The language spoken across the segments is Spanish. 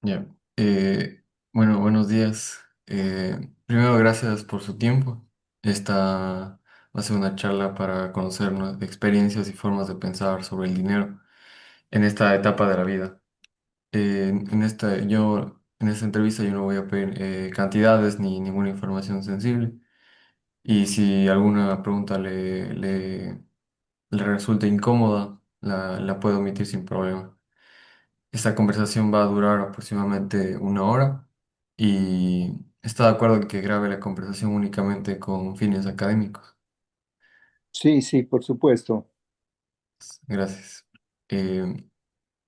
Ya. Bueno, buenos días. Primero, gracias por su tiempo. Esta va a ser una charla para conocernos experiencias y formas de pensar sobre el dinero en esta etapa de la vida. En esta entrevista yo no voy a pedir cantidades ni ninguna información sensible. Y si alguna pregunta le resulta incómoda, la puedo omitir sin problema. Esta conversación va a durar aproximadamente una hora y está de acuerdo en que grabe la conversación únicamente con fines académicos. Sí, sí, por supuesto. Gracias. Eh,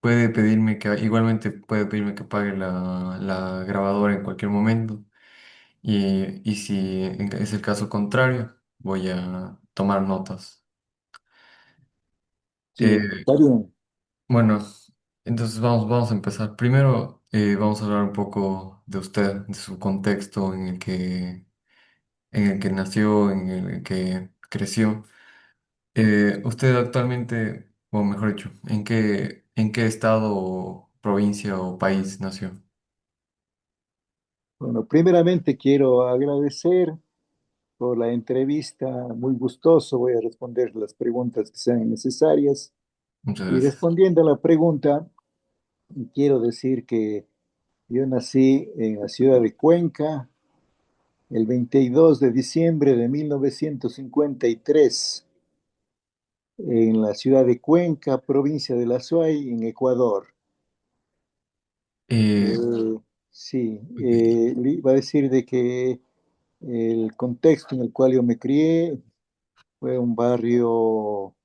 puede pedirme que, igualmente puede pedirme que apague la grabadora en cualquier momento y si es el caso contrario, voy a tomar notas. Sí, Eh, está bien. bueno, entonces vamos a empezar. Primero, vamos a hablar un poco de usted, de su contexto en el que nació, en el que creció. Usted actualmente, o mejor dicho, en qué estado, provincia o país nació? Bueno, primeramente quiero agradecer por la entrevista, muy gustoso. Voy a responder las preguntas que sean necesarias. Muchas Y gracias. respondiendo a la pregunta, quiero decir que yo nací en la ciudad de Cuenca el 22 de diciembre de 1953, en la ciudad de Cuenca, provincia de La Suay, en Ecuador. Eh, Eh, sí, ok. le iba a decir de que el contexto en el cual yo me crié fue un barrio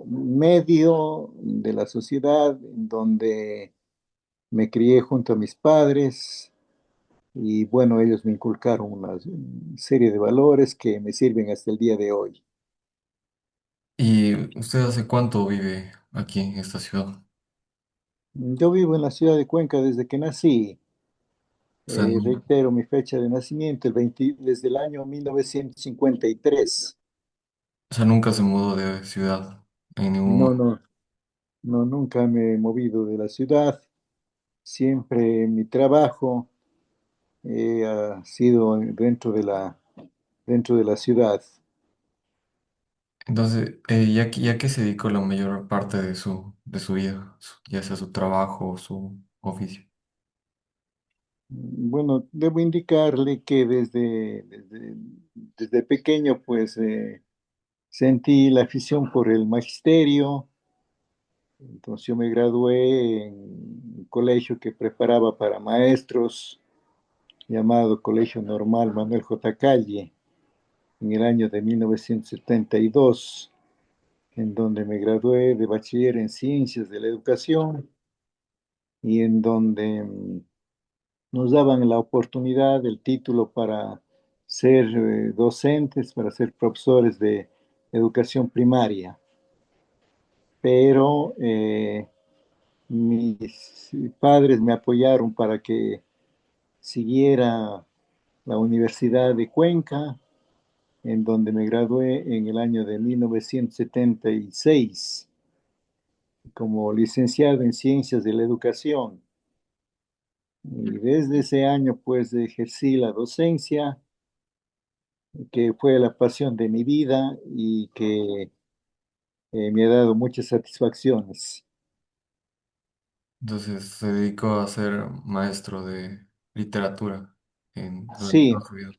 medio de la sociedad, en donde me crié junto a mis padres y bueno, ellos me inculcaron una serie de valores que me sirven hasta el día de hoy. ¿Y usted hace cuánto vive aquí en esta ciudad? Yo vivo en la ciudad de Cuenca desde que nací. O sea, Reitero mi fecha de nacimiento, desde el año 1953. o sea, nunca se mudó de ciudad en ningún No, momento. no, no, nunca me he movido de la ciudad. Siempre mi trabajo ha sido dentro de la ciudad. Entonces, ¿ya que se dedicó la mayor parte de su vida, ya sea su trabajo o su oficio? Bueno, debo indicarle que desde pequeño pues sentí la afición por el magisterio. Entonces yo me gradué en un colegio que preparaba para maestros, llamado Colegio Normal Manuel J. Calle, en el año de 1972, en donde me gradué de bachiller en Ciencias de la Educación y en donde nos daban la oportunidad, el título para ser docentes, para ser profesores de educación primaria. Pero mis padres me apoyaron para que siguiera la Universidad de Cuenca, en donde me gradué en el año de 1976 como licenciado en Ciencias de la Educación. Y desde ese año, pues, ejercí la docencia, que fue la pasión de mi vida y que me ha dado muchas satisfacciones. Entonces se dedicó a ser maestro de literatura durante Sí, toda su vida.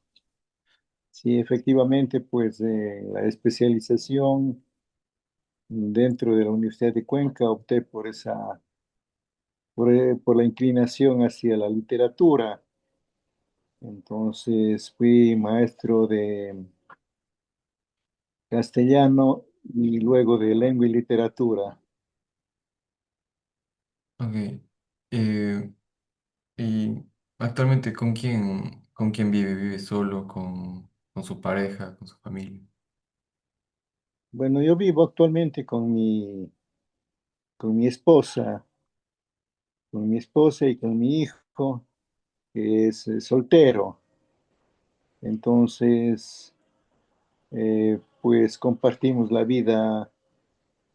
sí, efectivamente, pues la especialización dentro de la Universidad de Cuenca opté por la inclinación hacia la literatura. Entonces fui maestro de castellano y luego de lengua y literatura. Ok. Eh, y actualmente, con quién vive? ¿Vive solo, con su pareja, con su familia? Bueno, yo vivo actualmente con mi esposa y con mi hijo, que es soltero. Entonces, pues compartimos la vida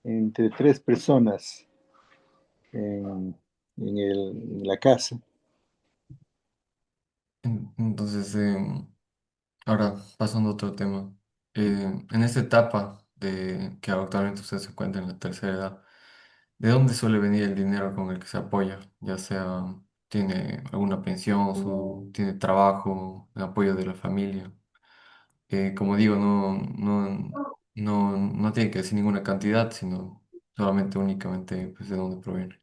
entre tres personas. en la casa. Entonces, ahora pasando a otro tema. En esta etapa de que actualmente usted se encuentra en la tercera edad, ¿de dónde suele venir el dinero con el que se apoya? Ya sea tiene alguna pensión, tiene trabajo, el apoyo de la familia. Como digo, no tiene que decir ninguna cantidad, sino solamente únicamente pues, de dónde proviene.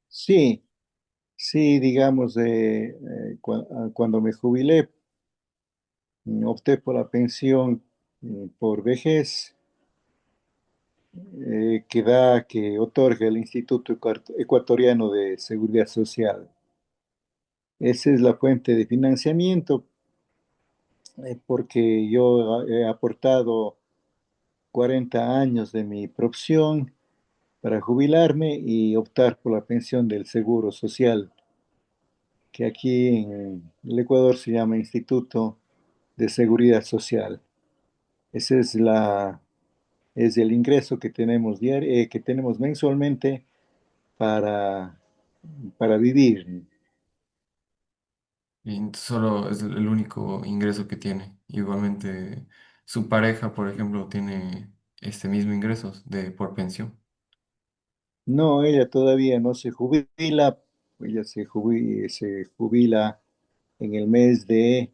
Sí, sí, digamos, cuando me jubilé, opté por la pensión por vejez que otorga el Instituto Ecuatoriano de Seguridad Social. Esa es la fuente de financiamiento, porque yo he aportado 40 años de mi profesión para jubilarme y optar por la pensión del Seguro Social, que aquí en el Ecuador se llama Instituto de Seguridad Social. Ese es el ingreso que tenemos que tenemos mensualmente para, para vivir. Y solo es el único ingreso que tiene. Igualmente, su pareja, por ejemplo, tiene este mismo ingreso de por pensión. No, ella todavía no se jubila, ella se jubila en el mes de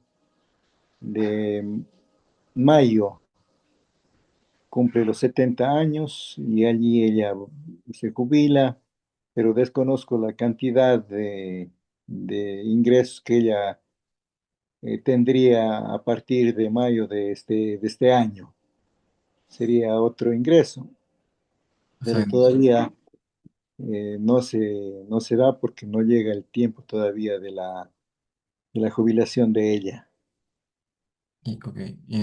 mayo, cumple los 70 años y allí ella se jubila, pero desconozco la cantidad de ingresos que ella tendría a partir de mayo de este año. Sería otro ingreso, O sea, pero todavía no se da porque no llega el tiempo todavía de la jubilación de ella. ok, y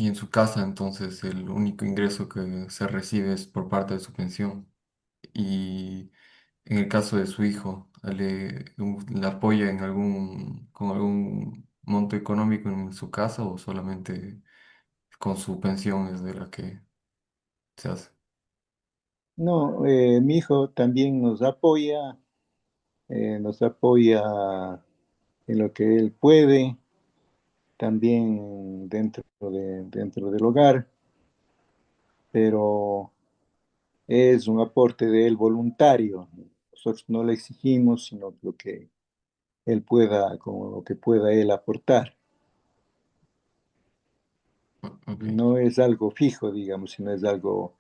en su casa, entonces, el único ingreso que se recibe es por parte de su pensión. Y en el caso de su hijo, ¿le apoya en con algún monto económico en su casa o solamente con su pensión es de la que se hace? No, mi hijo también nos apoya en lo que él puede, también dentro del hogar, pero es un aporte de él voluntario. Nosotros no le exigimos, sino lo que él pueda, como lo que pueda él aportar. Ok. No es algo fijo, digamos, sino es algo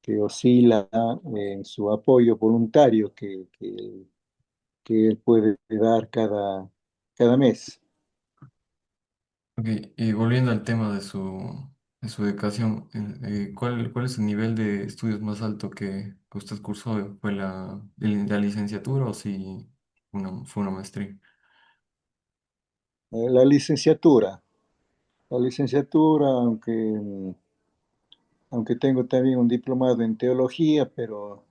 que oscila en su apoyo voluntario que él puede dar cada mes. Ok, y volviendo al tema de su educación, cuál es el nivel de estudios más alto que usted cursó? ¿Fue la licenciatura o si fue una maestría? La licenciatura, la licenciatura, aunque tengo también un diplomado en teología, pero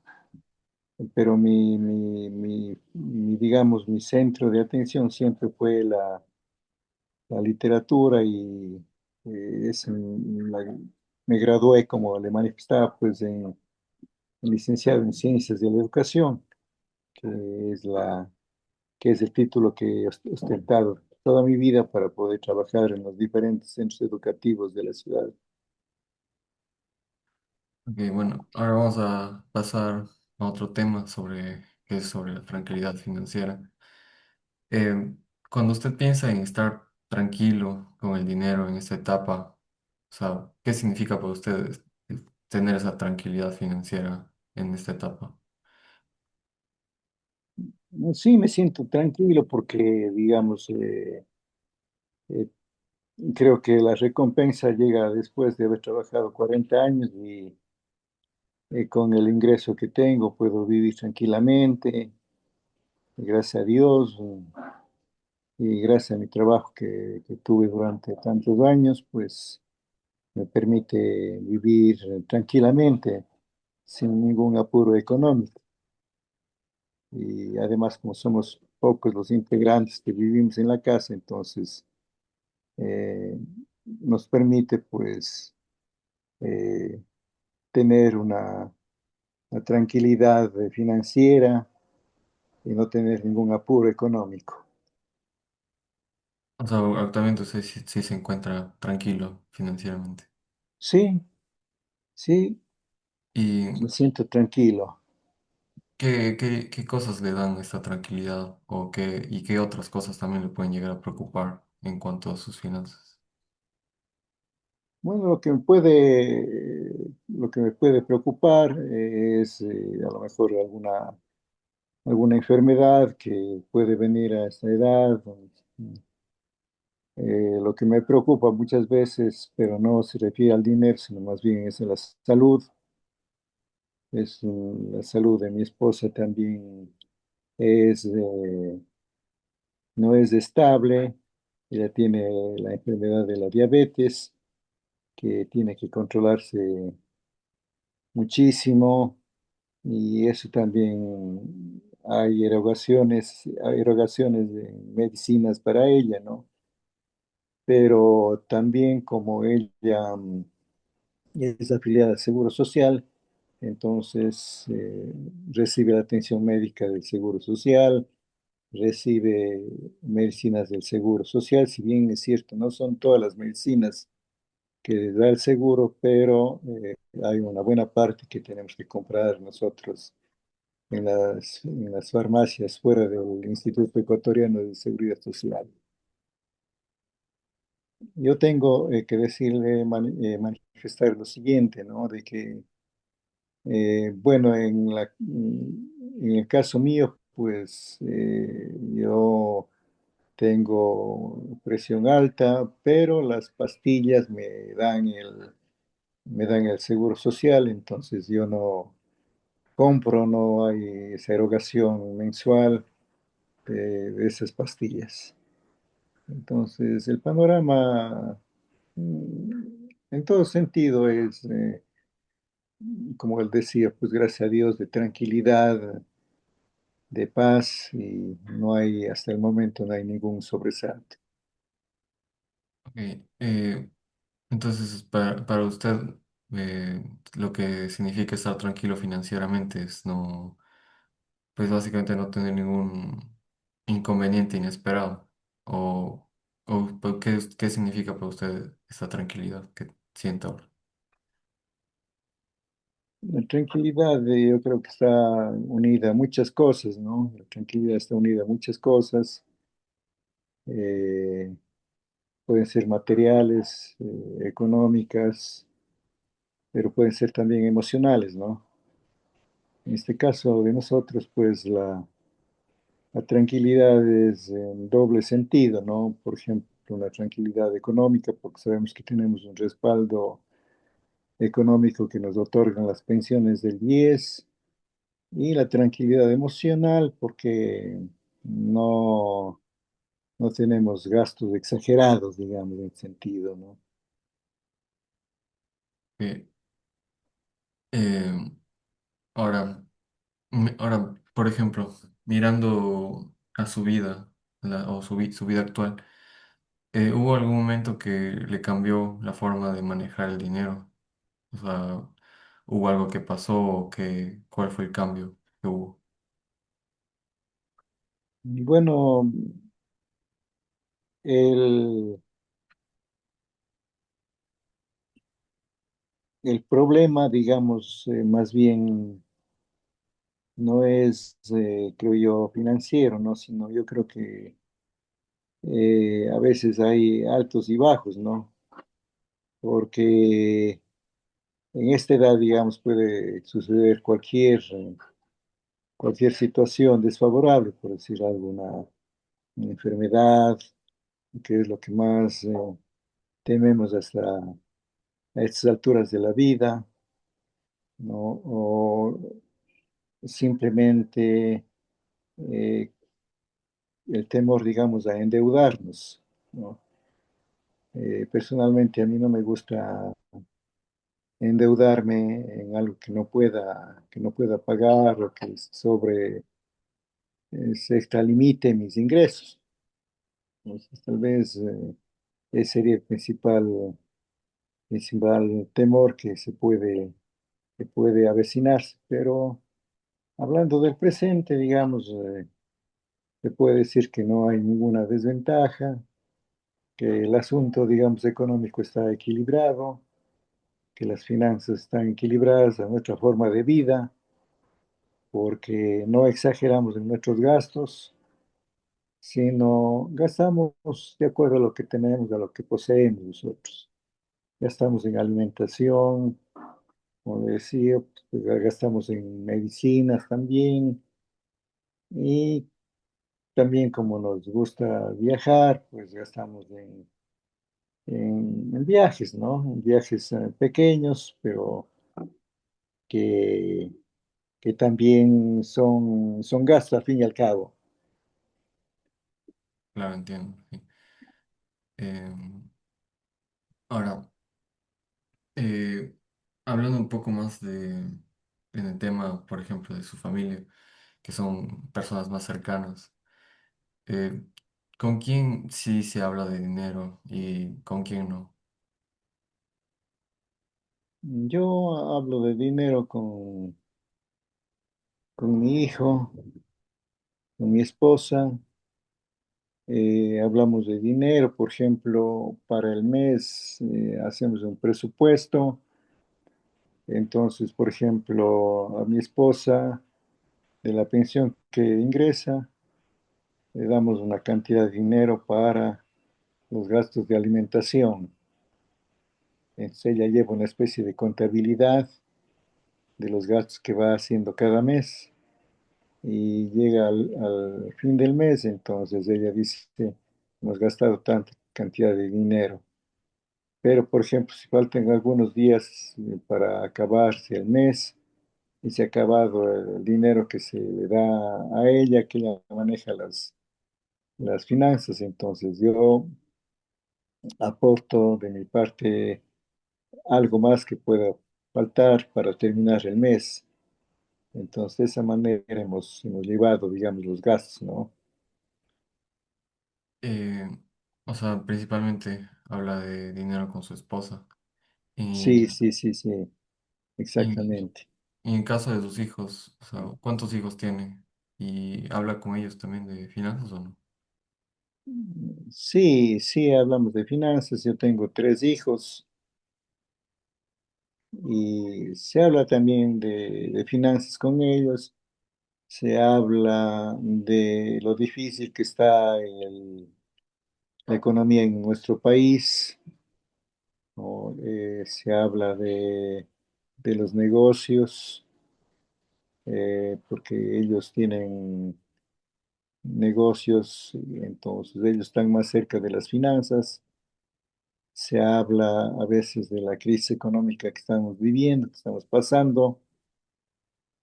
digamos, mi centro de atención siempre fue la literatura y me gradué, como le manifestaba, pues en licenciado en Ciencias de la Educación, que es que es el título que he ostentado toda mi vida para poder trabajar en los diferentes centros educativos de la ciudad. Ok, bueno, ahora vamos a pasar a otro tema que es sobre la tranquilidad financiera. Eh, Cuando usted piensa en estar tranquilo con el dinero en esta etapa, o sea, ¿qué significa para usted tener esa tranquilidad financiera en esta etapa? Sí, me siento tranquilo porque, digamos, eh, creo que la recompensa llega después de haber trabajado 40 años y con el ingreso que tengo puedo vivir tranquilamente, gracias a Dios y gracias a mi trabajo que tuve durante tantos años, pues me permite vivir tranquilamente sin ningún apuro económico. Y además, como somos pocos los integrantes que vivimos en la casa, entonces eh, nos permite pues eh, tener la tranquilidad financiera y no tener ningún apuro económico. O sea, actualmente usted sí se encuentra tranquilo financieramente. Sí, sí, ¿Y me siento tranquilo. qué cosas le dan esta tranquilidad y qué otras cosas también le pueden llegar a preocupar en cuanto a sus finanzas? Bueno, lo que me puede preocupar es a lo mejor alguna enfermedad que puede venir a esta edad. Lo que me preocupa muchas veces, pero no se refiere al dinero, sino más bien es a la salud. La salud de mi esposa también es, no es estable. Ella tiene la enfermedad de la diabetes, que tiene que controlarse muchísimo y eso también hay erogaciones de medicinas para ella, ¿no? Pero también como ella es afiliada al Seguro Social, entonces recibe la atención médica del Seguro Social, recibe medicinas del Seguro Social, si bien es cierto, no son todas las medicinas que da el seguro, pero hay una buena parte que tenemos que comprar nosotros en las farmacias fuera del Instituto Ecuatoriano de Seguridad Social. Yo tengo que decirle, manifestar lo siguiente, ¿no? De que, bueno, en el caso mío, pues yo tengo presión alta, pero las pastillas me dan el seguro social, entonces yo no compro, no hay esa erogación mensual de esas pastillas. Entonces, el panorama en todo sentido es, como él decía, pues gracias a Dios, de tranquilidad, de paz y no hay, hasta el momento, no hay ningún sobresalto. Ok, entonces, para usted, lo que significa estar tranquilo financieramente es no, pues básicamente no tener ningún inconveniente inesperado. O, pues, ¿qué significa para usted esta tranquilidad que siente ahora? La tranquilidad, yo creo que está unida a muchas cosas, ¿no? La tranquilidad está unida a muchas cosas. eh, Pueden ser materiales, económicas, pero pueden ser también emocionales, ¿no? En este caso de nosotros, pues la tranquilidad es en doble sentido, ¿no? Por ejemplo, una tranquilidad económica, porque sabemos que tenemos un respaldo económico que nos otorgan las pensiones del IES, y la tranquilidad emocional, porque no, no tenemos gastos exagerados, digamos, en el sentido, ¿no? Eh, eh, ahora, ahora, por ejemplo, mirando a su vida su vida actual, ¿hubo algún momento que le cambió la forma de manejar el dinero? O sea, ¿hubo algo que pasó cuál fue el cambio que hubo? Y bueno, el, el problema, digamos, más bien no es, creo yo, financiero, ¿no? Sino yo creo que a veces hay altos y bajos, ¿no? Porque en esta edad, digamos, puede suceder cualquier situación desfavorable, por decir alguna una enfermedad, que es lo que más tememos hasta a estas alturas de la vida, ¿no? O simplemente eh, el temor, digamos, a endeudarnos, ¿no? Personalmente a mí no me gusta endeudarme en algo que no pueda pagar o que se extralimite mis ingresos. Entonces, tal vez ese sería el principal temor que se puede que puede avecinarse, pero hablando del presente, digamos, se puede decir que no hay ninguna desventaja, que el asunto, digamos, económico está equilibrado, que las finanzas están equilibradas a nuestra forma de vida, porque no exageramos en nuestros gastos, sino gastamos de acuerdo a lo que tenemos, a lo que poseemos nosotros. Gastamos en alimentación, como decía, pues, gastamos en medicinas también, y también como nos gusta viajar, pues gastamos en viajes, ¿no? En viajes pequeños, pero que, que también son gastos al fin y al cabo. Claro, entiendo. Sí. Em, ahora, eh, hablando un poco más en el tema, por ejemplo, de su familia, que son personas más cercanas, eh, ¿con quién sí se habla de dinero y con quién no? Yo hablo de dinero con mi hijo, con mi esposa. Hablamos de dinero, por ejemplo, para el mes hacemos un presupuesto. Entonces, por ejemplo, a mi esposa, de la pensión que ingresa, le damos una cantidad de dinero para los gastos de alimentación. Entonces, ella lleva una especie de contabilidad de los gastos que va haciendo cada mes y llega al fin del mes, entonces ella dice, hemos gastado tanta cantidad de dinero. Pero, por ejemplo, si faltan algunos días para acabarse el mes y se ha acabado el dinero que se le da a ella, que ella maneja las finanzas, entonces yo aporto de mi parte algo más que pueda faltar para terminar el mes. Entonces, de esa manera hemos llevado, digamos, los gastos, ¿no? Eh, o sea, principalmente habla de dinero con su esposa. Sí, Y, sí, sí, sí, y, exactamente. y en caso de sus hijos, o sea, ¿cuántos hijos tiene? ¿Y habla con ellos también de finanzas o no? Sí, sí, hablamos de finanzas. Yo tengo tres hijos y se habla también de finanzas con ellos. Se habla de lo difícil que está la economía en nuestro país, ¿no? Se habla de los negocios, porque ellos tienen negocios y entonces ellos están más cerca de las finanzas. Se habla a veces de la crisis económica que estamos viviendo, que estamos pasando,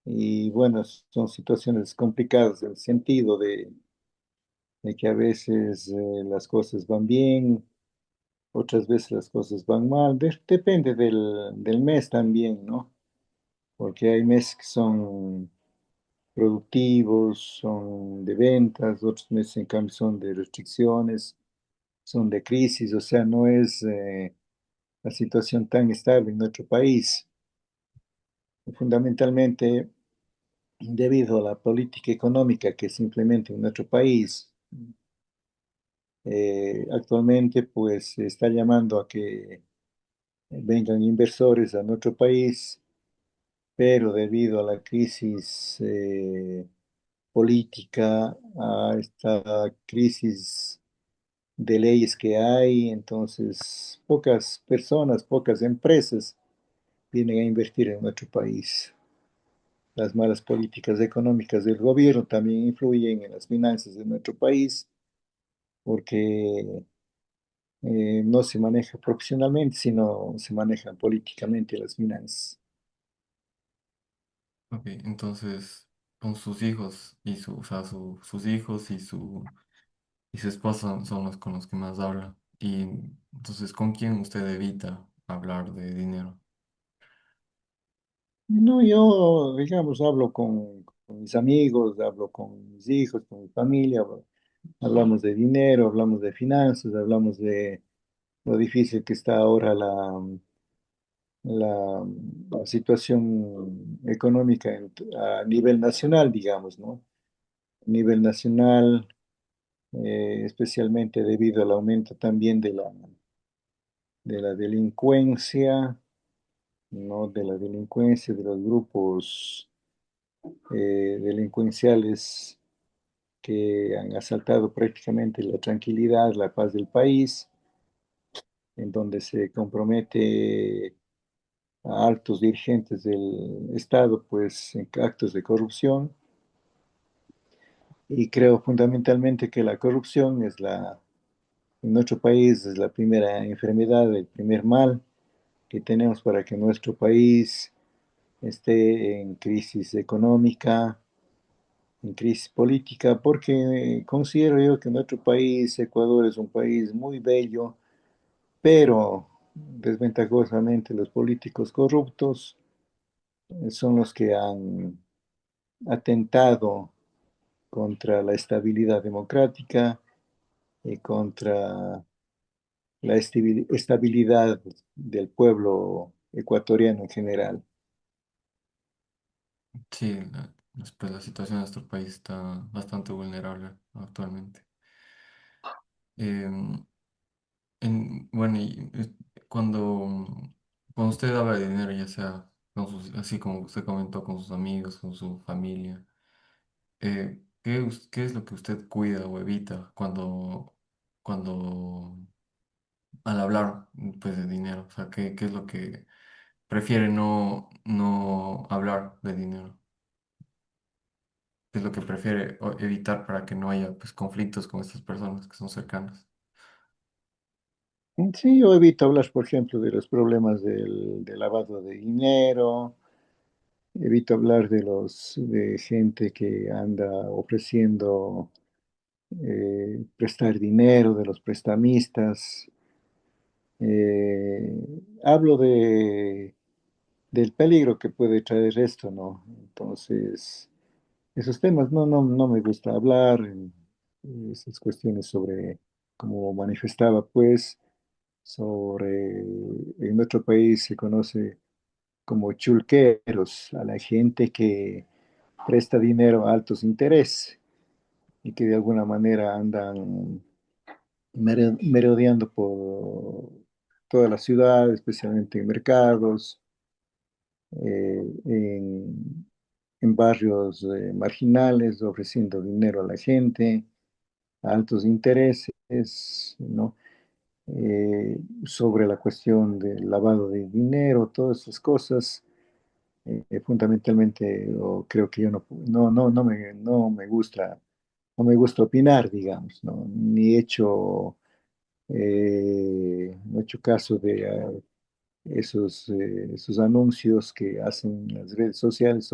y bueno, son situaciones complicadas en el sentido de que a veces las cosas van bien, otras veces las cosas van mal. Depende del mes también, ¿no? Porque hay meses que son productivos, son de ventas, otros meses en cambio son de restricciones, son de crisis, o sea, no es la situación tan estable en nuestro país. Fundamentalmente debido a la política económica que se implementa en nuestro país. Actualmente, pues se está llamando a que vengan inversores a nuestro país, pero debido a la crisis política, a esta crisis de leyes que hay, entonces pocas personas, pocas empresas vienen a invertir en nuestro país. Las malas políticas económicas del gobierno también influyen en las finanzas de nuestro país porque no se maneja profesionalmente, sino se manejan políticamente las finanzas. Ok, entonces, con sus hijos o sea, sus hijos y su esposa son los con los que más habla. Y entonces, ¿con quién usted evita hablar de dinero? No, yo, digamos, hablo con mis amigos, hablo con mis hijos, con mi familia, hablamos de dinero, hablamos de finanzas, hablamos de lo difícil que está ahora la situación económica a nivel nacional, digamos, ¿no? A nivel nacional, especialmente debido al aumento también de la delincuencia, ¿no? De la delincuencia, de los grupos delincuenciales que han asaltado prácticamente la tranquilidad, la paz del país, en donde se compromete a altos dirigentes del Estado, pues en actos de corrupción. Y creo fundamentalmente que la corrupción en nuestro país es la primera enfermedad, el primer mal que tenemos para que nuestro país esté en crisis económica, en crisis política, porque considero yo que nuestro país, Ecuador, es un país muy bello, pero desventajosamente los políticos corruptos son los que han atentado contra la estabilidad democrática y contra la estabilidad del pueblo ecuatoriano en general. Sí, después la situación de nuestro país está bastante vulnerable actualmente. Em, bueno, cuando, cuando usted habla de dinero, ya sea así como usted comentó, con sus amigos, con su familia, ¿qué es lo que usted cuida o evita cuando al hablar pues, de dinero? O sea, qué es lo que prefiere no hablar de dinero? ¿Qué es lo que prefiere evitar para que no haya pues, conflictos con estas personas que son cercanas? Sí, yo evito hablar, por ejemplo, de los problemas del lavado de dinero, evito hablar de gente que anda ofreciendo prestar dinero, de los prestamistas. Eh, Hablo del peligro que puede traer esto, ¿no? Entonces, esos temas no me gusta hablar, esas cuestiones sobre, como manifestaba, pues, en nuestro país se conoce como chulqueros a la gente que presta dinero a altos intereses y que de alguna manera andan merodeando por toda la ciudad, especialmente en mercados, en barrios marginales, ofreciendo dinero a la gente, a altos intereses, ¿no? Sobre la cuestión del lavado de dinero, todas esas cosas, fundamentalmente, o creo que yo no me gusta opinar, digamos, ¿no? Ni he hecho, no he hecho caso de esos anuncios que hacen las redes sociales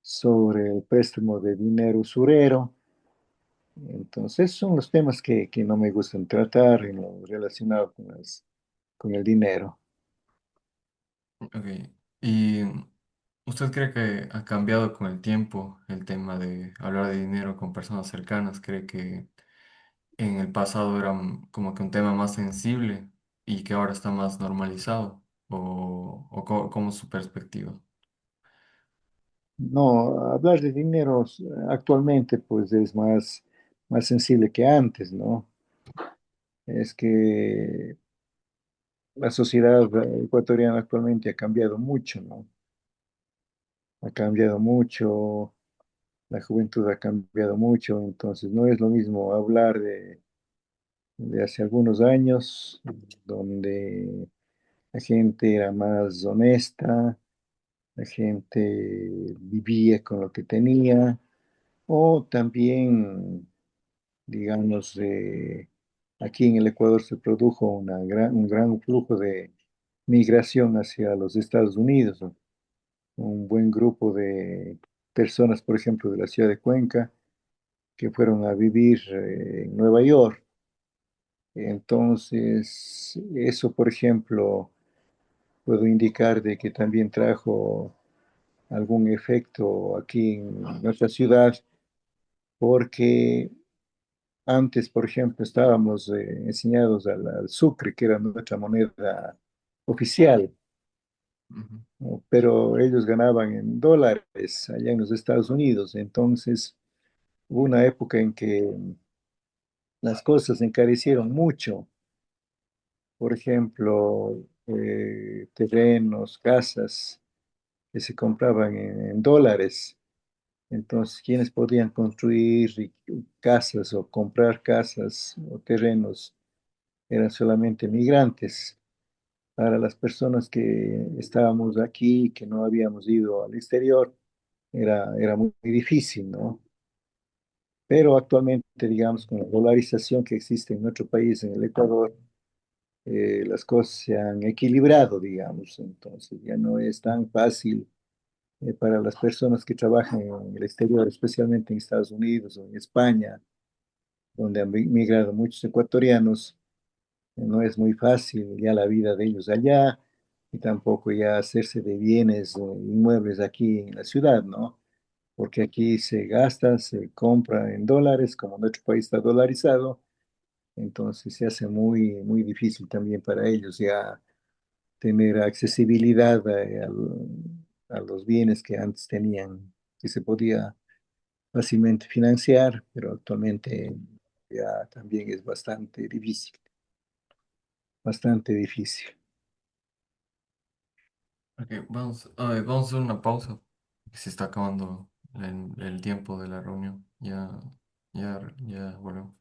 sobre el préstamo de dinero usurero. Entonces, son los temas que no me gustan tratar en lo relacionado con el dinero. Ok. ¿Y usted cree que ha cambiado con el tiempo el tema de hablar de dinero con personas cercanas? ¿Cree que en el pasado era como que un tema más sensible y que ahora está más normalizado? ¿O cómo es su perspectiva? No, hablar de dinero actualmente pues es más sensible que antes, ¿no? Es que la sociedad ecuatoriana actualmente ha cambiado mucho, ¿no? Ha cambiado mucho, la juventud ha cambiado mucho, entonces no es lo mismo hablar de hace algunos años, donde la gente era más honesta, la gente vivía con lo que tenía, o también, digamos, aquí en el Ecuador se produjo un gran flujo de migración hacia los Estados Unidos, ¿no? Un buen grupo de personas, por ejemplo, de la ciudad de Cuenca, que fueron a vivir en Nueva York. Entonces, eso, por ejemplo, puedo indicar de que también trajo algún efecto aquí en nuestra ciudad, porque antes, por ejemplo, estábamos enseñados al sucre, que era nuestra moneda oficial, Ujú. ¿no? Pero ellos ganaban en dólares allá en los Estados Unidos. Entonces, hubo una época en que las cosas se encarecieron mucho. Por ejemplo, terrenos, casas que se compraban en dólares. Entonces, quienes podían construir casas o comprar casas o terrenos eran solamente migrantes. Para las personas que estábamos aquí, que no habíamos ido al exterior, era muy difícil, ¿no? Pero actualmente, digamos, con la dolarización que existe en nuestro país, en el Ecuador, las cosas se han equilibrado, digamos. Entonces, ya no es tan fácil para las personas que trabajan en el exterior, especialmente en Estados Unidos o en España, donde han migrado muchos ecuatorianos. No es muy fácil ya la vida de ellos allá y tampoco ya hacerse de bienes inmuebles aquí en la ciudad, ¿no? Porque aquí se gasta, se compra en dólares, como nuestro país está dolarizado, entonces se hace muy difícil también para ellos ya tener accesibilidad a los bienes que antes tenían, que se podía fácilmente financiar, pero actualmente ya también es bastante difícil, bastante difícil. Ok, vamos a hacer una pausa. Se está acabando el tiempo de la reunión. Ya volvemos.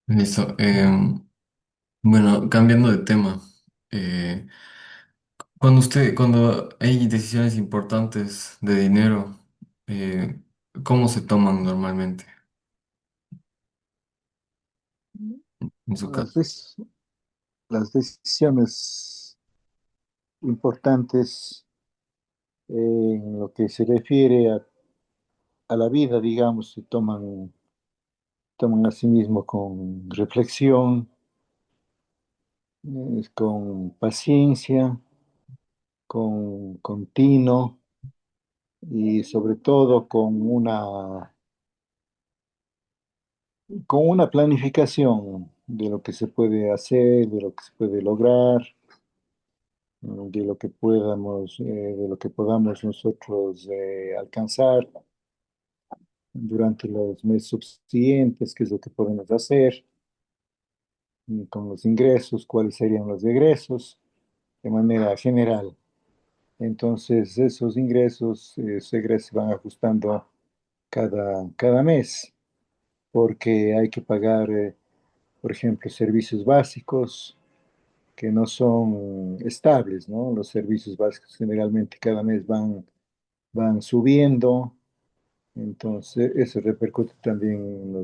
Listo. Bueno, cambiando de tema. eh, cuando hay decisiones importantes de dinero, eh, ¿cómo se toman normalmente? En su Las, caso. dec- las decisiones importantes en lo que se refiere a la vida, digamos, se toman a sí mismo con reflexión, con paciencia, con tino y sobre todo con una planificación de lo que se puede hacer, de lo que se puede lograr, de lo que podamos nosotros alcanzar durante los meses subsiguientes, qué es lo que podemos hacer y con los ingresos, cuáles serían los egresos de manera general. Entonces, esos ingresos, se van ajustando cada mes, porque hay que pagar, por ejemplo, servicios básicos que no son estables, ¿no? Los servicios básicos generalmente cada mes van subiendo. Entonces, eso repercute también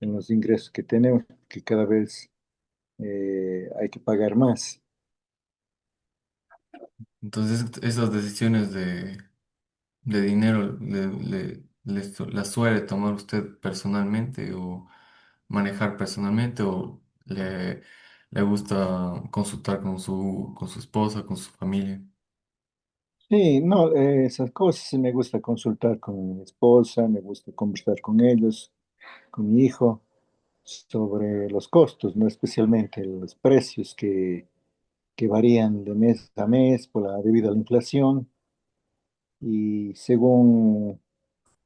en los ingresos que tenemos, que cada vez hay que pagar más. Entonces, esas decisiones de dinero, ¿las suele tomar usted personalmente o manejar personalmente o le gusta consultar con su esposa, con su familia? Sí, no, esas cosas sí me gusta consultar con mi esposa, me gusta conversar con ellos, con mi hijo, sobre los costos, no especialmente los precios que varían de mes a mes debido a la inflación y según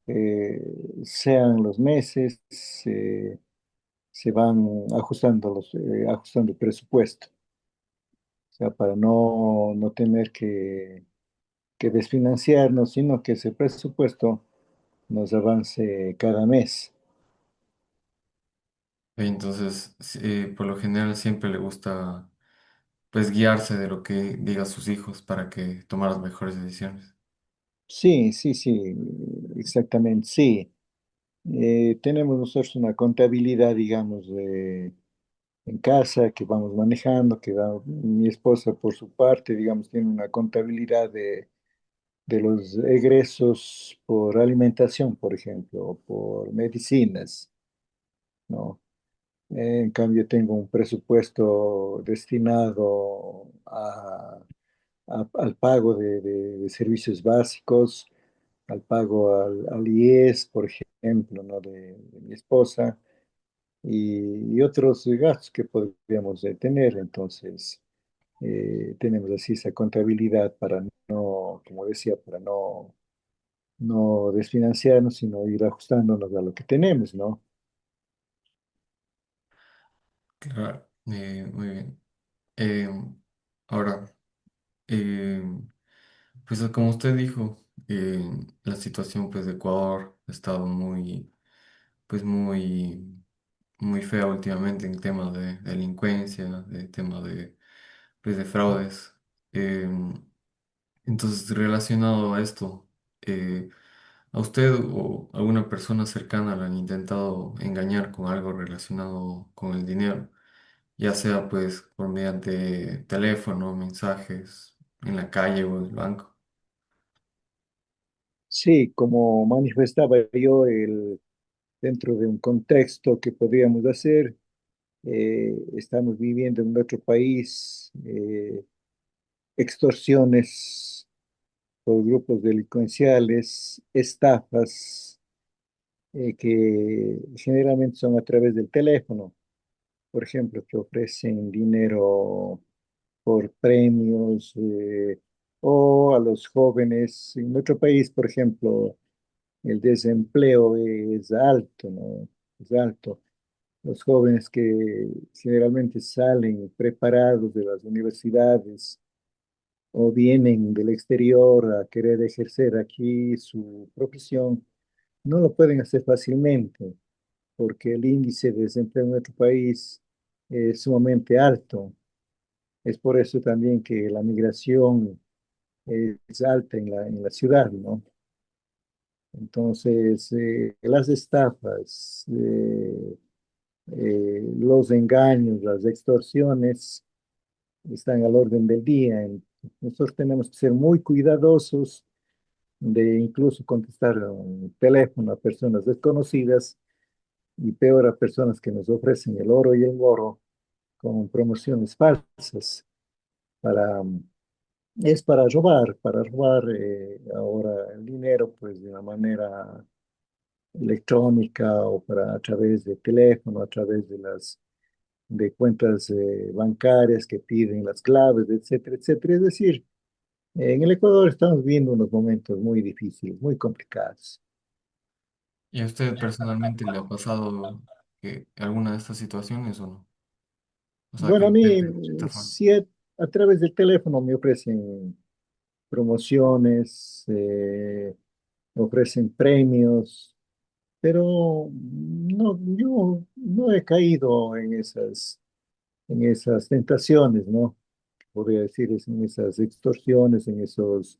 eh, sean los meses, se van ajustando ajustando el presupuesto, o sea, para no tener que desfinanciarnos, sino que ese presupuesto nos avance cada mes. Entonces, sí, por lo general siempre le gusta pues guiarse de lo que digan sus hijos para que tomar las mejores decisiones. Sí, exactamente, sí. Tenemos nosotros una contabilidad, digamos, en casa que vamos manejando, mi esposa por su parte, digamos, tiene una contabilidad de los egresos por alimentación, por ejemplo, o por medicinas, ¿no? En cambio, tengo un presupuesto destinado al pago de servicios básicos, al pago al IES, por ejemplo, ¿no? De mi esposa. y otros gastos que podríamos tener. Entonces, tenemos así esa contabilidad para no, como decía, para no desfinanciarnos, sino ir ajustándonos a lo que tenemos, ¿no? Claro, muy bien. Eh, ahora, eh, pues como usted dijo, la situación pues de Ecuador ha estado muy, pues muy fea últimamente en temas de delincuencia, de temas de, pues, de fraudes. Eh, entonces, relacionado a esto, ¿a usted o alguna persona cercana le han intentado engañar con algo relacionado con el dinero? Ya sea pues por mediante teléfono, mensajes, en la calle o en el banco. Sí, como manifestaba yo, dentro de un contexto que podríamos hacer, estamos viviendo en otro país, extorsiones por grupos delincuenciales, estafas, que generalmente son a través del teléfono, por ejemplo, que ofrecen dinero por premios, o a los jóvenes. En nuestro país, por ejemplo, el desempleo es alto, ¿no? Es alto. Los jóvenes que generalmente salen preparados de las universidades o vienen del exterior a querer ejercer aquí su profesión, no lo pueden hacer fácilmente porque el índice de desempleo en nuestro país es sumamente alto. Es por eso también que la migración es alta en la ciudad, ¿no? Entonces, las estafas, los engaños, las extorsiones están al orden del día. Nosotros tenemos que ser muy cuidadosos de incluso contestar un teléfono a personas desconocidas y peor a personas que nos ofrecen el oro y el oro con promociones falsas. Para, es para robar ahora el dinero pues de una manera electrónica o a través de teléfono, a través de las de cuentas bancarias que piden las claves, etcétera, etcétera. Es decir, en el Ecuador estamos viviendo unos momentos muy difíciles, muy complicados. ¿Y a usted personalmente le ha pasado alguna de estas situaciones o no? O sea, que Bueno, a mí intenten estafar. sí a través del teléfono me ofrecen promociones, me ofrecen premios, pero no, yo no he caído en esas tentaciones, ¿no? Podría decir, en esas extorsiones, en esas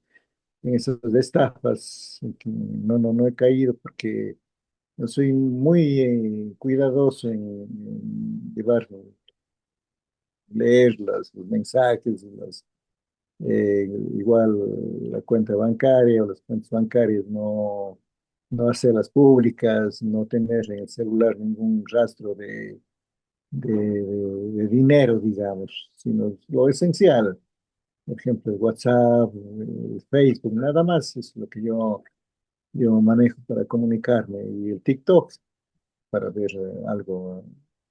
estafas. No he caído porque yo soy muy cuidadoso en llevar, leer los mensajes, igual la cuenta bancaria o las cuentas bancarias, no hacerlas públicas, no tener en el celular ningún rastro de dinero, digamos, sino lo esencial. Por ejemplo, el WhatsApp, el Facebook, nada más es lo que yo manejo para comunicarme. Y el TikTok para ver algo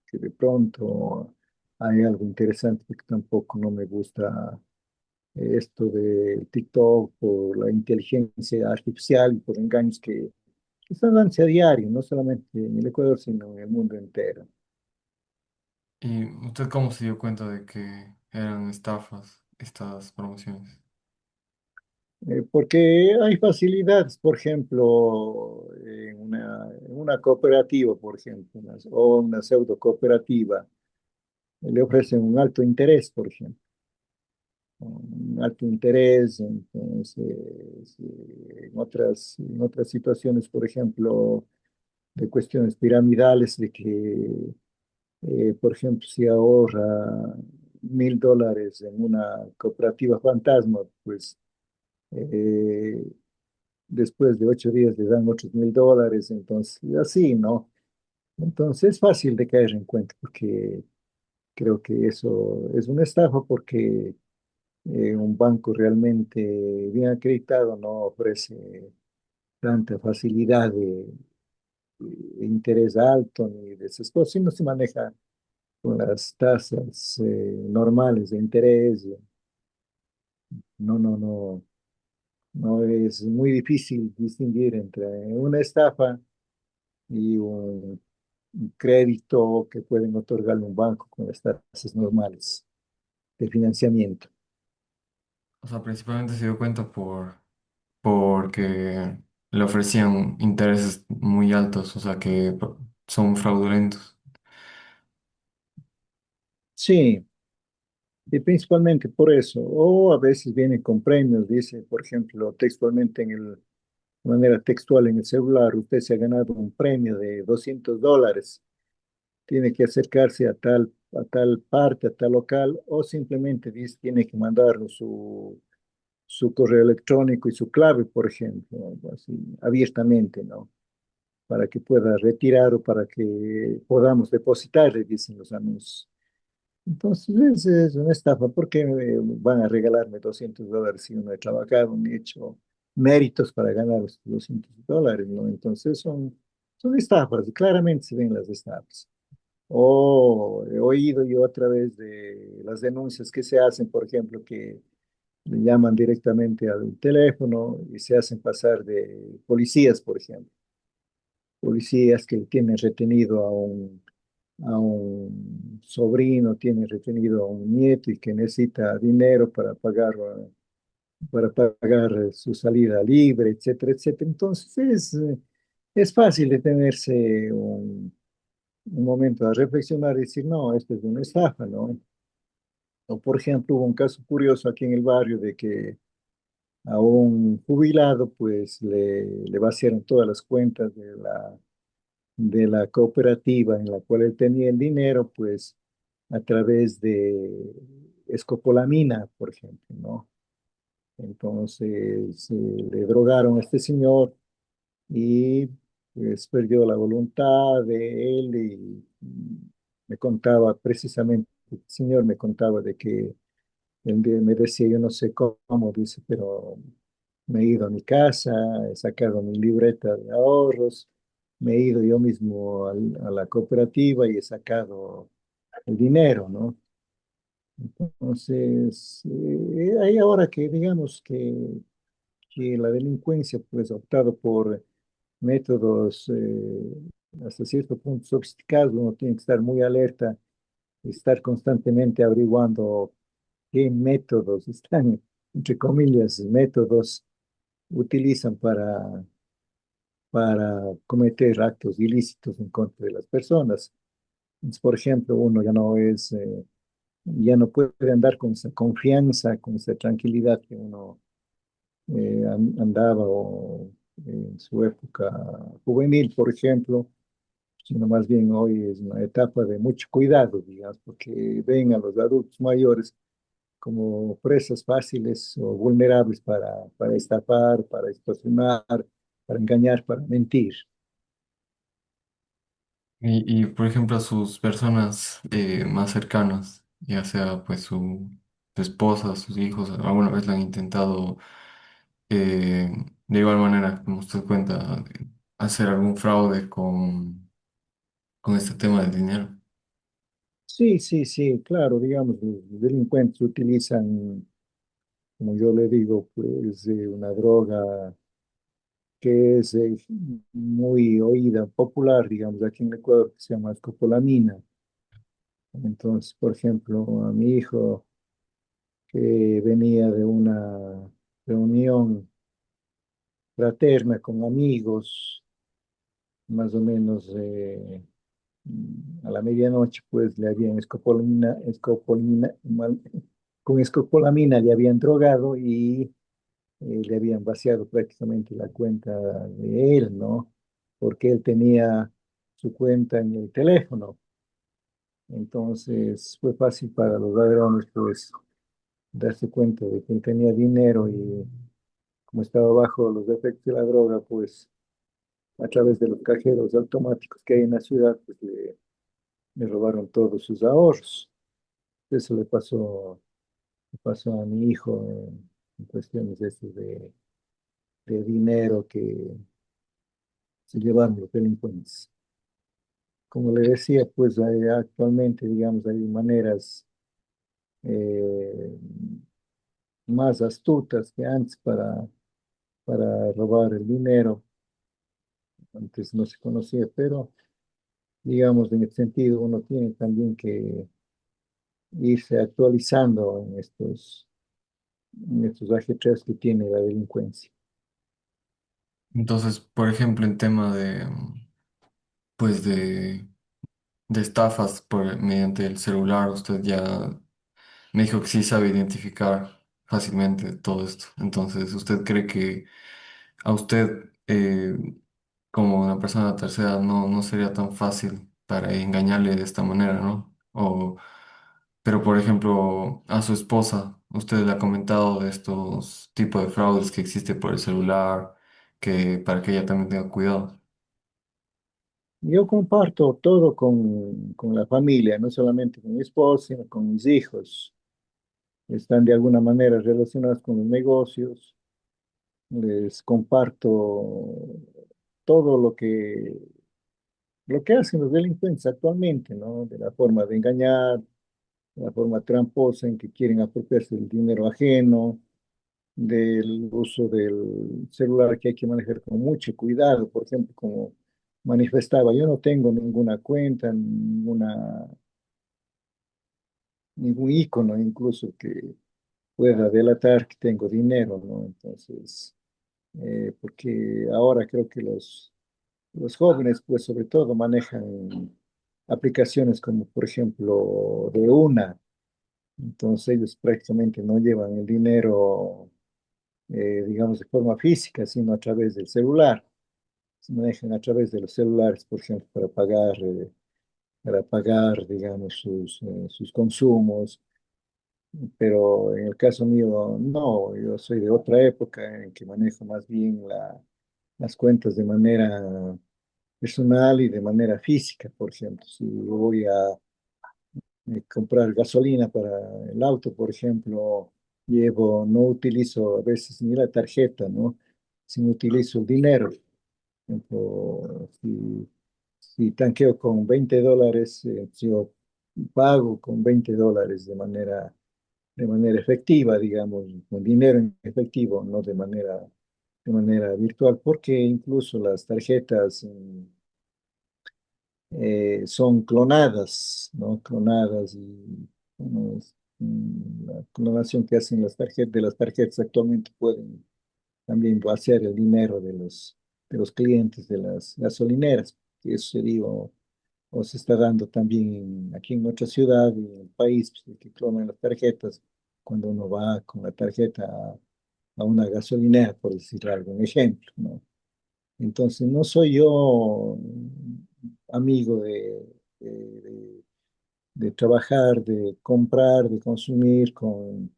que de pronto hay algo interesante, porque tampoco no me gusta esto del TikTok por la inteligencia artificial y por engaños que están dándose a diario, no solamente en el Ecuador, sino en el mundo entero. ¿Y usted cómo se dio cuenta de que eran estafas estas promociones? Porque hay facilidades, por ejemplo, en una cooperativa, por ejemplo, o una pseudo cooperativa, le ofrecen un alto interés, por ejemplo, un alto interés. Entonces, en otras situaciones, por ejemplo, de cuestiones piramidales, de que, por ejemplo, si ahorra $1.000 en una cooperativa fantasma, pues eh, después de 8 días le dan otros $1.000, entonces así, ¿no? Entonces es fácil de caer en cuenta porque creo que eso es una estafa porque un banco realmente bien acreditado no ofrece tanta facilidad interés alto ni de esas cosas, sino se maneja con las tasas normales de interés. No, no, no, no es muy difícil distinguir entre una estafa y un crédito que pueden otorgarle un banco con las tasas normales de financiamiento. O sea, principalmente se dio cuenta porque le ofrecían intereses muy altos, o sea, que son fraudulentos. Sí, y principalmente por eso. O a veces vienen con premios, dice, por ejemplo, textualmente de manera textual en el celular, usted se ha ganado un premio de $200, tiene que acercarse a tal parte, a tal local, o simplemente dice, tiene que mandarnos su correo electrónico y su clave, por ejemplo, así, abiertamente, ¿no? Para que pueda retirar o para que podamos depositarle, dicen los anuncios. Entonces, es una estafa. ¿Por qué van a regalarme $200 si uno ha trabajado, ni hecho méritos para ganar los $200, ¿no? Entonces, son estafas, claramente se ven las estafas. O he oído yo a través de las denuncias que se hacen, por ejemplo, que le llaman directamente al teléfono y se hacen pasar de policías, por ejemplo. Policías que tienen retenido a un sobrino, tienen retenido a un nieto y que necesita dinero para pagar su salida libre, etcétera, etcétera. Entonces es fácil detenerse un momento a reflexionar y decir, no, esto es una estafa, ¿no? O por ejemplo, hubo un caso curioso aquí en el barrio de que a un jubilado pues le vaciaron todas las cuentas de la cooperativa en la cual él tenía el dinero, pues a través de escopolamina, por ejemplo, ¿no? Entonces le drogaron a este señor y pues perdió la voluntad de él y me contaba precisamente, el señor me contaba de que me decía, yo no sé cómo, dice, pero me he ido a mi casa, he sacado mi libreta de ahorros, me he ido yo mismo a la cooperativa y he sacado el dinero, ¿no? Entonces, hay ahora que digamos que la delincuencia pues ha optado por métodos hasta cierto punto sofisticados, uno tiene que estar muy alerta, estar constantemente averiguando qué métodos están, entre comillas, métodos utilizan para cometer actos ilícitos en contra de las personas. Entonces, por ejemplo, uno ya no puede andar con esa confianza, con esa tranquilidad que uno andaba en su época juvenil, por ejemplo, sino más bien hoy es una etapa de mucho cuidado, digamos, porque ven a los adultos mayores como presas fáciles o vulnerables para estafar, para extorsionar, para engañar, para mentir. Por ejemplo, a sus personas más cercanas, ya sea pues su esposa, sus hijos, alguna vez le han intentado de igual manera, como usted cuenta, hacer algún fraude con este tema del dinero. Sí, sí, sí, claro, digamos, los delincuentes utilizan, como yo le digo, pues una droga que es muy oída, popular, digamos, aquí en Ecuador, que se llama escopolamina. Entonces, por ejemplo, a mi hijo que venía de una reunión fraterna con amigos, más o menos a la medianoche, pues le habían con escopolamina le habían drogado y le habían vaciado prácticamente la cuenta de él, ¿no? Porque él tenía su cuenta en el teléfono. Entonces fue fácil para los ladrones, pues, darse cuenta de que él tenía dinero y como estaba bajo los efectos de la droga, pues, a través de los cajeros automáticos que hay en la ciudad, pues, le robaron todos sus ahorros. Eso le pasó a mi hijo en cuestiones de, de dinero se llevaron los delincuentes. Como le decía, pues actualmente, digamos, hay maneras eh, más astutas que antes para robar el dinero. Antes no se conocía, pero digamos, en ese sentido, uno tiene también que irse actualizando en estos ajetreos que tiene la delincuencia. Entonces, por ejemplo, en tema de, pues de estafas mediante el celular, usted ya me dijo que sí sabe identificar fácilmente todo esto. Entonces, ¿usted cree que a usted, como una persona tercera, no sería tan fácil para engañarle de esta manera, ¿no? Pero, por ejemplo, a su esposa, usted le ha comentado de estos tipos de fraudes que existe por el celular, que para que ella también tenga cuidado. Yo comparto todo con la familia, no solamente con mi esposa, sino con mis hijos. Están de alguna manera relacionados con los negocios. Les comparto todo lo que hacen los delincuentes actualmente, ¿no? De la forma de engañar, la forma tramposa en que quieren apropiarse del dinero ajeno, del uso del celular que hay que manejar con mucho cuidado. Por ejemplo, como manifestaba, yo no tengo ninguna cuenta, ningún icono incluso que pueda delatar que tengo dinero, ¿no? Entonces, porque ahora creo que los jóvenes, pues sobre todo, manejan aplicaciones como, por ejemplo, de una. Entonces ellos prácticamente no llevan el dinero, digamos, de forma física, sino a través del celular. Se manejan a través de los celulares, por ejemplo, para pagar, digamos, sus consumos. Pero en el caso mío, no, yo soy de otra época en que manejo más bien las cuentas de manera personal y de manera física. Por ejemplo, si voy a comprar gasolina para el auto, por ejemplo, no utilizo a veces ni la tarjeta, ¿no? Sino utilizo el dinero. Por ejemplo, si tanqueo con $20, yo pago con $20 de manera efectiva, digamos, con dinero en efectivo, no de manera virtual, porque incluso las tarjetas son clonadas, ¿no? Clonadas y bueno, la clonación que hacen de las tarjetas actualmente pueden también vaciar el dinero de los clientes de las gasolineras. Que eso se dio o se está dando también aquí en nuestra ciudad y en el país, pues, de que clonan las tarjetas cuando uno va con la tarjeta a una gasolinera, por decir algún ejemplo, ¿no? Entonces, no soy yo amigo de trabajar, de comprar, de consumir con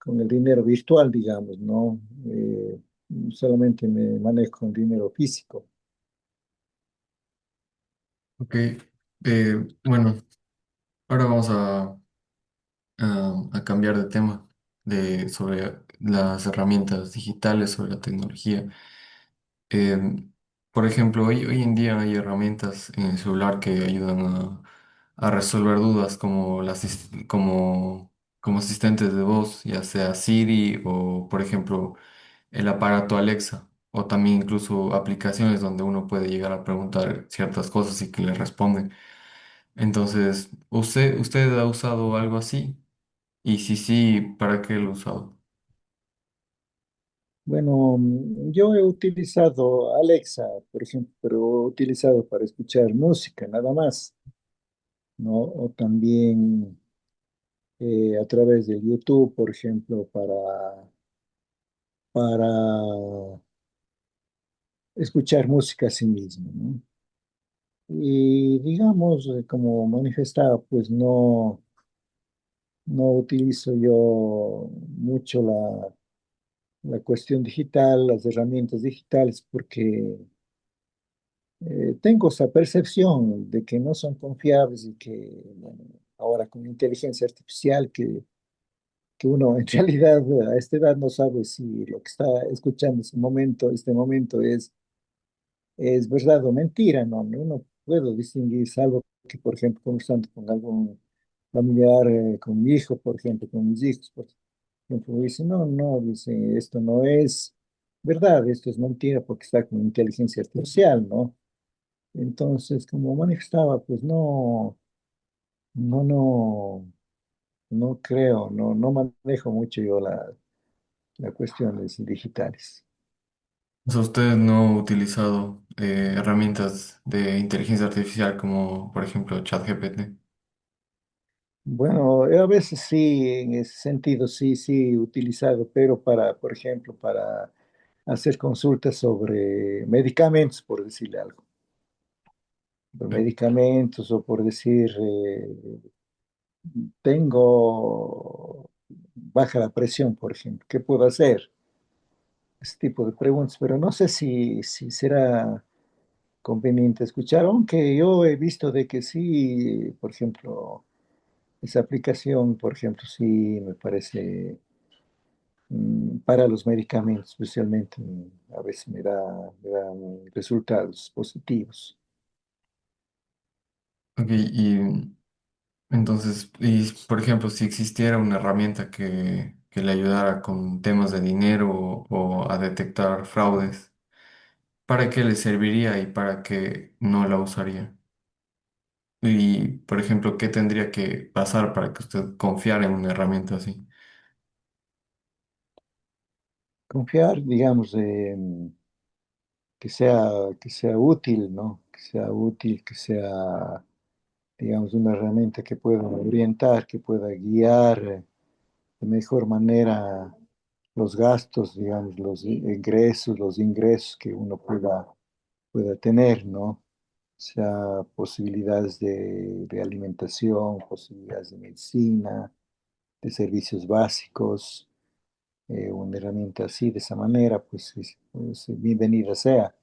el dinero virtual, digamos, ¿no? Solamente me manejo con dinero físico. Ok, bueno, ahora vamos a cambiar de tema sobre las herramientas digitales, sobre la tecnología. Em, por ejemplo, hoy en día hay herramientas en el celular que ayudan a resolver dudas como, como asistentes de voz, ya sea Siri o, por ejemplo, el aparato Alexa, o también incluso aplicaciones donde uno puede llegar a preguntar ciertas cosas y que le responden. Entonces, ¿usted ha usado algo así? Y si sí, ¿para qué lo ha usado? Bueno, yo he utilizado Alexa, por ejemplo, pero he utilizado para escuchar música, nada más, ¿no? O también a través de YouTube, por ejemplo, para escuchar música a sí mismo, ¿no? Y digamos, como manifestaba, pues no utilizo yo mucho la cuestión digital, las herramientas digitales, porque tengo esa percepción de que no son confiables y que, bueno, ahora con inteligencia artificial, que uno en realidad a esta edad no sabe si lo que está escuchando en este momento es es verdad o mentira, ¿no? No puedo distinguir, salvo que, por ejemplo, conversando con algún familiar, con mi hijo, por ejemplo, con mis hijos, por ejemplo, dice, no, no, dice, esto no es verdad, esto es mentira porque está con inteligencia artificial, ¿no? Entonces, como manifestaba, pues no, no, no creo, no manejo mucho yo las cuestiones digitales. O sea, ¿usted no ha utilizado herramientas de inteligencia artificial como, por ejemplo, ChatGPT? Bueno, a veces sí, en ese sentido sí he utilizado, pero para, por ejemplo, para hacer consultas sobre medicamentos, por decirle algo, por medicamentos o por decir, tengo baja la presión, por ejemplo, ¿qué puedo hacer? Ese tipo de preguntas, pero no sé si será conveniente escuchar, aunque yo he visto de que sí, por ejemplo, esa aplicación, por ejemplo, sí me parece para los medicamentos, especialmente, a veces me da resultados positivos. Ok, y entonces, y, por ejemplo, si existiera una herramienta que le ayudara con temas de dinero o a detectar fraudes, ¿para qué le serviría y para qué no la usaría? Y, por ejemplo, ¿qué tendría que pasar para que usted confiara en una herramienta así? Confiar, digamos, que sea útil, ¿no? Que sea útil, que sea, digamos, una herramienta que pueda orientar, que pueda guiar de mejor manera los gastos, digamos, los ingresos que uno pueda tener, ¿no? O sea, posibilidades de alimentación, posibilidades de medicina, de servicios básicos, una herramienta así, de esa manera, pues, bienvenida sea.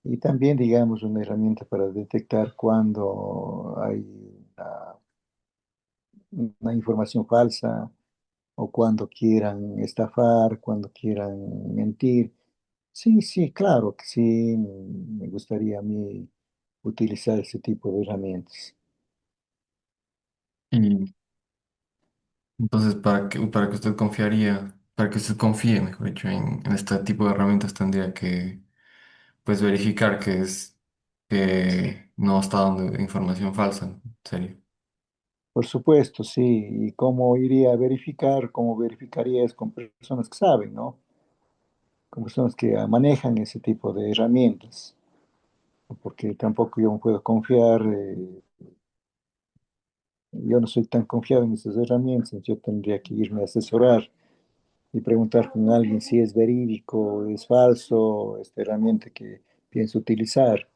Y también, digamos, una herramienta para detectar cuando hay una información falsa o cuando quieran estafar, cuando quieran mentir. Sí, claro que sí, me gustaría a mí utilizar ese tipo de herramientas. Y entonces, para que usted confiaría, para que usted confíe, mejor dicho, en este tipo de herramientas, tendría que, pues, verificar que no está dando información falsa, en serio. Por supuesto, sí. ¿Y cómo iría a verificar? ¿Cómo verificaría es con personas que saben, ¿no? Con personas que manejan ese tipo de herramientas. Porque tampoco yo me puedo confiar, yo no soy tan confiado en esas herramientas, yo tendría que irme a asesorar y preguntar con alguien si es verídico, es falso, esta herramienta que pienso utilizar.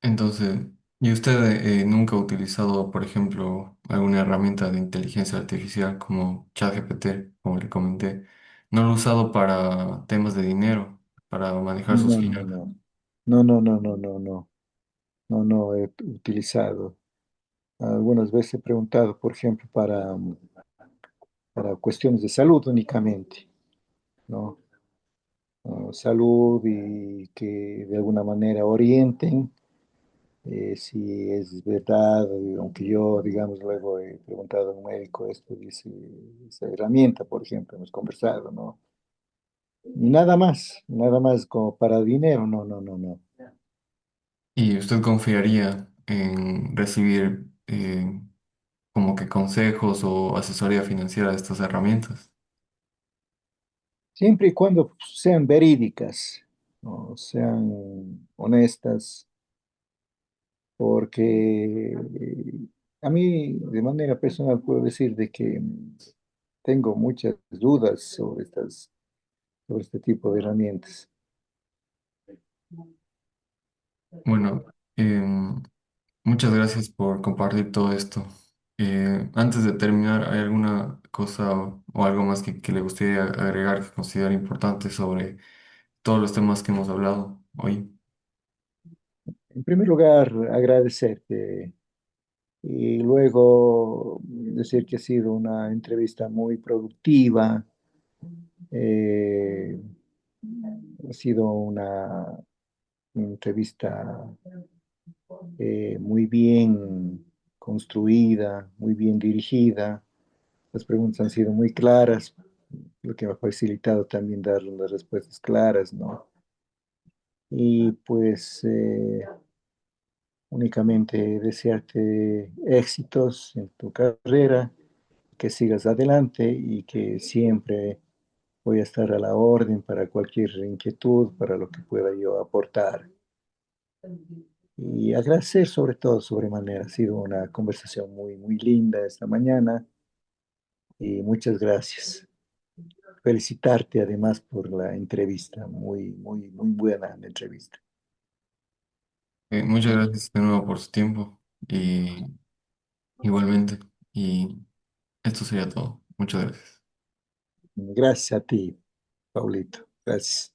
Entonces, ¿y usted nunca ha utilizado, por ejemplo, alguna herramienta de inteligencia artificial como ChatGPT, como le comenté? ¿No lo ha usado para temas de dinero, para manejar sus No, no, finanzas? no. No he utilizado. Algunas veces he preguntado, por ejemplo, para cuestiones de salud únicamente, ¿no? Salud y que de alguna manera orienten si es verdad, aunque yo, digamos, luego he preguntado a un médico esto, dice, esa herramienta, por ejemplo, hemos conversado, ¿no? Y nada más como para dinero, no. ¿Y usted confiaría en recibir como que consejos o asesoría financiera de estas herramientas? Siempre y cuando sean verídicas, ¿no? Sean honestas, porque a mí de manera personal puedo decir de que tengo muchas dudas sobre este tipo de herramientas. Bueno, muchas gracias por compartir todo esto. Antes de terminar, ¿hay alguna cosa o algo más que le gustaría agregar que considera importante sobre todos los temas que hemos hablado hoy? En primer lugar, agradecerte y luego decir que ha sido una entrevista muy productiva. Eh, Ha sido una entrevista muy bien construida, muy bien dirigida. Las preguntas han sido muy claras, lo que me ha facilitado también dar unas respuestas claras, ¿no? Y pues únicamente desearte éxitos en tu carrera, que sigas adelante y que siempre voy a estar a la orden para cualquier inquietud, para lo que pueda yo aportar. Y agradecer sobre todo, sobremanera. Ha sido una conversación muy, muy linda esta mañana y muchas gracias. Felicitarte además por la entrevista, muy, muy, muy buena la entrevista. Muchas gracias de nuevo por su tiempo y igualmente. Y esto sería todo. Muchas gracias. Gracias a ti, Paulito. Gracias.